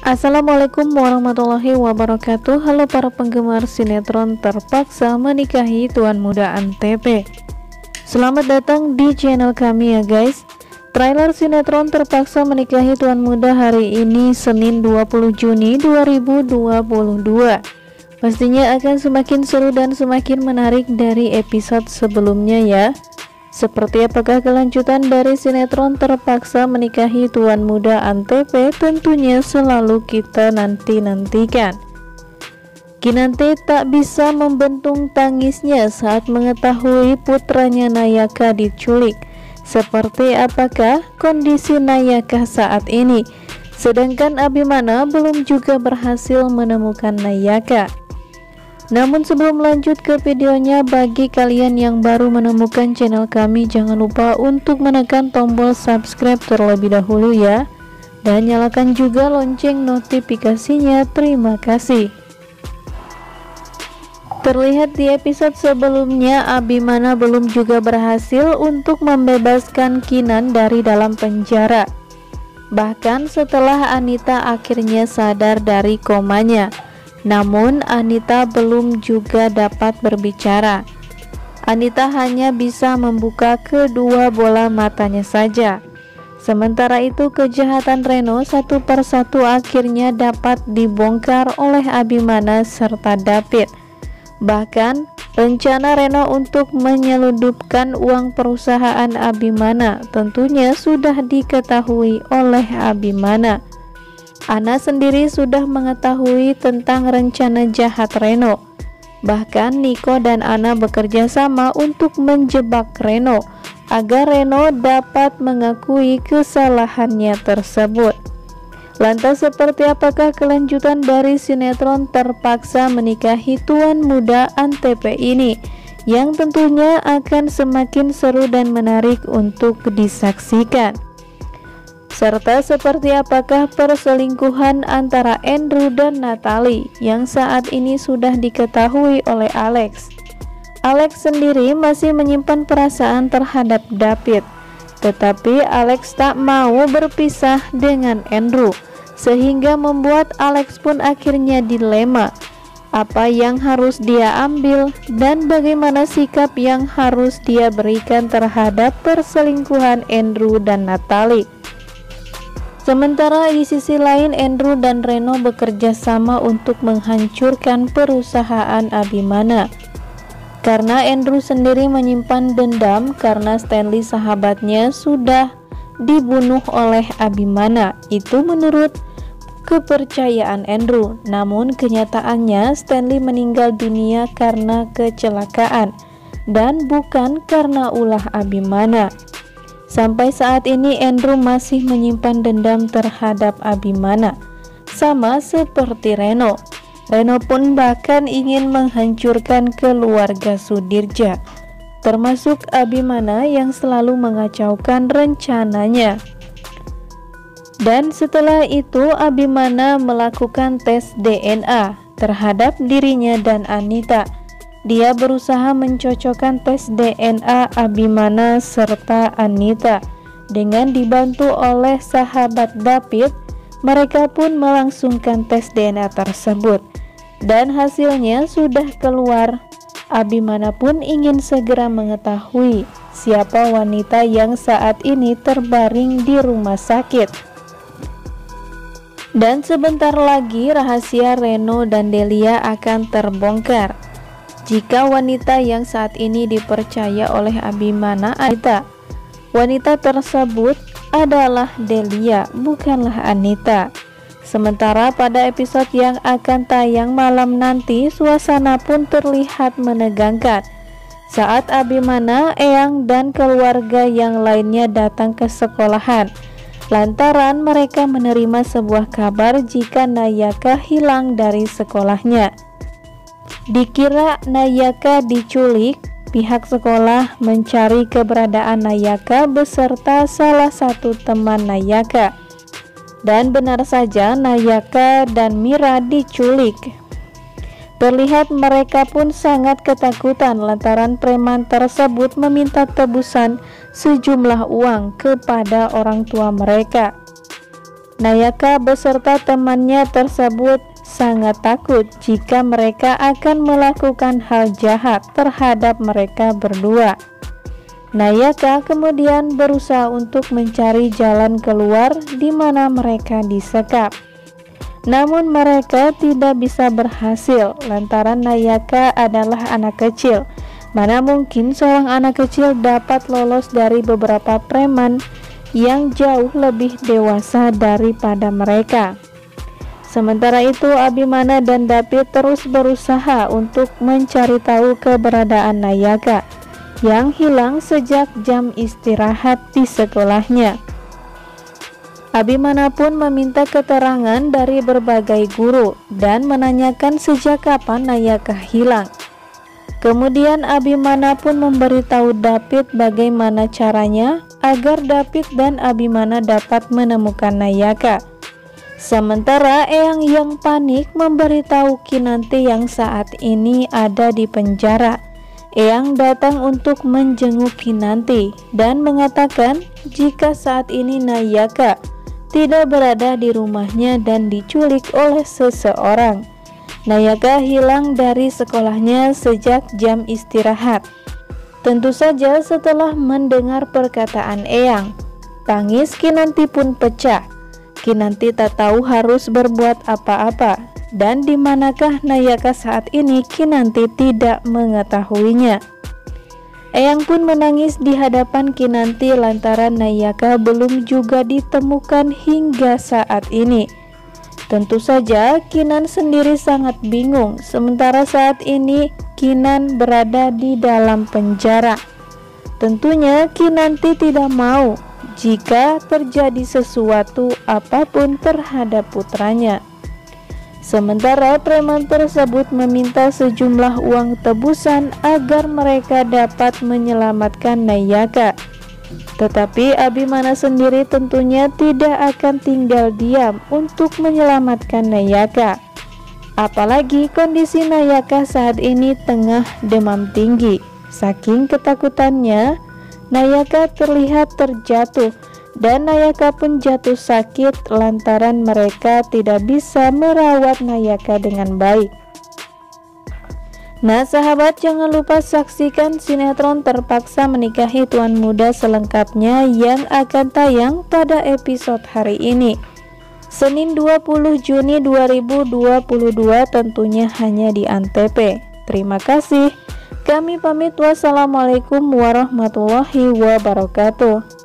Assalamualaikum warahmatullahi wabarakatuh. Halo para penggemar sinetron Terpaksa Menikahi Tuan Muda Antv. Selamat datang di channel kami ya guys. Trailer sinetron Terpaksa Menikahi Tuan Muda hari ini Senin 20 Juni 2022 pastinya akan semakin seru dan semakin menarik dari episode sebelumnya ya. Seperti apakah kelanjutan dari sinetron Terpaksa Menikahi Tuan Muda Antv, tentunya selalu kita nantikan. Kinanti tak bisa membendung tangisnya saat mengetahui putranya Nayaka diculik. Seperti apakah kondisi Nayaka saat ini? Sedangkan Abimana belum juga berhasil menemukan Nayaka. Namun sebelum lanjut ke videonya, bagi kalian yang baru menemukan channel kami, jangan lupa untuk menekan tombol subscribe terlebih dahulu ya, dan nyalakan juga lonceng notifikasinya. Terima kasih. Terlihat di episode sebelumnya, Abimana belum juga berhasil untuk membebaskan Kinan dari dalam penjara. Bahkan setelah Anita akhirnya sadar dari komanya, namun Anita belum juga dapat berbicara. Anita hanya bisa membuka kedua bola matanya saja. Sementara itu kejahatan Reno satu persatu akhirnya dapat dibongkar oleh Abimana serta David. Bahkan rencana Reno untuk menyelundupkan uang perusahaan Abimana tentunya sudah diketahui oleh Abimana. Ana sendiri sudah mengetahui tentang rencana jahat Reno. Bahkan Niko dan Ana bekerja sama untuk menjebak Reno agar Reno dapat mengakui kesalahannya tersebut. Lantas seperti apakah kelanjutan dari sinetron Terpaksa Menikahi Tuan Muda Antv ini, yang tentunya akan semakin seru dan menarik untuk disaksikan? Serta seperti apakah perselingkuhan antara Andrew dan Natalie yang saat ini sudah diketahui oleh Alex. Alex sendiri masih menyimpan perasaan terhadap David, tetapi Alex tak mau berpisah dengan Andrew, sehingga membuat Alex pun akhirnya dilema. Apa yang harus dia ambil dan bagaimana sikap yang harus dia berikan terhadap perselingkuhan Andrew dan Natalie. Sementara di sisi lain, Andrew dan Reno bekerja sama untuk menghancurkan perusahaan Abimana. Karena Andrew sendiri menyimpan dendam karena Stanley sahabatnya sudah dibunuh oleh Abimana. Itu menurut kepercayaan Andrew. Namun kenyataannya Stanley meninggal dunia karena kecelakaan dan bukan karena ulah Abimana. Sampai saat ini Andrew masih menyimpan dendam terhadap Abimana, sama seperti Reno. Reno pun bahkan ingin menghancurkan keluarga Sudirja, termasuk Abimana yang selalu mengacaukan rencananya. Dan setelah itu Abimana melakukan tes DNA terhadap dirinya dan Anita. Dia berusaha mencocokkan tes DNA Abimana serta Anita. Dengan dibantu oleh sahabat David, mereka pun melangsungkan tes DNA tersebut. Dan hasilnya sudah keluar. Abimana pun ingin segera mengetahui siapa wanita yang saat ini terbaring di rumah sakit. Dan sebentar lagi rahasia Reno dan Delia akan terbongkar. Jika wanita yang saat ini dipercaya oleh Abimana Anita, wanita tersebut adalah Delia, bukanlah Anita. Sementara pada episode yang akan tayang malam nanti, suasana pun terlihat menegangkan saat Abimana, Eyang, dan keluarga yang lainnya datang ke sekolahan. Lantaran mereka menerima sebuah kabar jika Nayaka hilang dari sekolahnya. Dikira Nayaka diculik, pihak sekolah mencari keberadaan Nayaka beserta salah satu teman Nayaka. Dan benar saja Nayaka dan Mira diculik. Terlihat mereka pun sangat ketakutan lantaran preman tersebut meminta tebusan sejumlah uang kepada orang tua mereka. Nayaka beserta temannya tersebut sangat takut jika mereka akan melakukan hal jahat terhadap mereka berdua. Nayaka kemudian berusaha untuk mencari jalan keluar di mana mereka disekap. Namun mereka tidak bisa berhasil lantaran Nayaka adalah anak kecil. Mana mungkin seorang anak kecil dapat lolos dari beberapa preman yang jauh lebih dewasa daripada mereka. Sementara itu Abimana dan David terus berusaha untuk mencari tahu keberadaan Nayaka yang hilang sejak jam istirahat di sekolahnya. Abimana pun meminta keterangan dari berbagai guru dan menanyakan sejak kapan Nayaka hilang. Kemudian Abimana pun memberitahu David bagaimana caranya agar David dan Abimana dapat menemukan Nayaka. Sementara Eyang yang panik memberitahu Kinanti yang saat ini ada di penjara. Eyang datang untuk menjenguk Kinanti dan mengatakan jika saat ini Nayaka tidak berada di rumahnya dan diculik oleh seseorang. Nayaka hilang dari sekolahnya sejak jam istirahat. Tentu saja setelah mendengar perkataan Eyang, tangis Kinanti pun pecah. Kinanti tak tahu harus berbuat apa-apa, dan di manakah Nayaka saat ini Kinanti tidak mengetahuinya. Eyang pun menangis di hadapan Kinanti lantaran Nayaka belum juga ditemukan hingga saat ini. Tentu saja Kinan sendiri sangat bingung, sementara saat ini Kinan berada di dalam penjara. Tentunya Kinanti tidak mau jika terjadi sesuatu apapun terhadap putranya. Sementara preman tersebut meminta sejumlah uang tebusan agar mereka dapat menyelamatkan Nayaka. Tetapi Abimana sendiri tentunya tidak akan tinggal diam untuk menyelamatkan Nayaka. Apalagi kondisi Nayaka saat ini tengah demam tinggi. Saking ketakutannya, Nayaka terlihat terjatuh dan Nayaka pun jatuh sakit lantaran mereka tidak bisa merawat Nayaka dengan baik. Nah sahabat, jangan lupa saksikan sinetron Terpaksa Menikahi Tuan Muda selengkapnya yang akan tayang pada episode hari ini, Senin 20 Juni 2022, tentunya hanya di Antv. Terima kasih. Kami pamit, wassalamualaikum warahmatullahi wabarakatuh.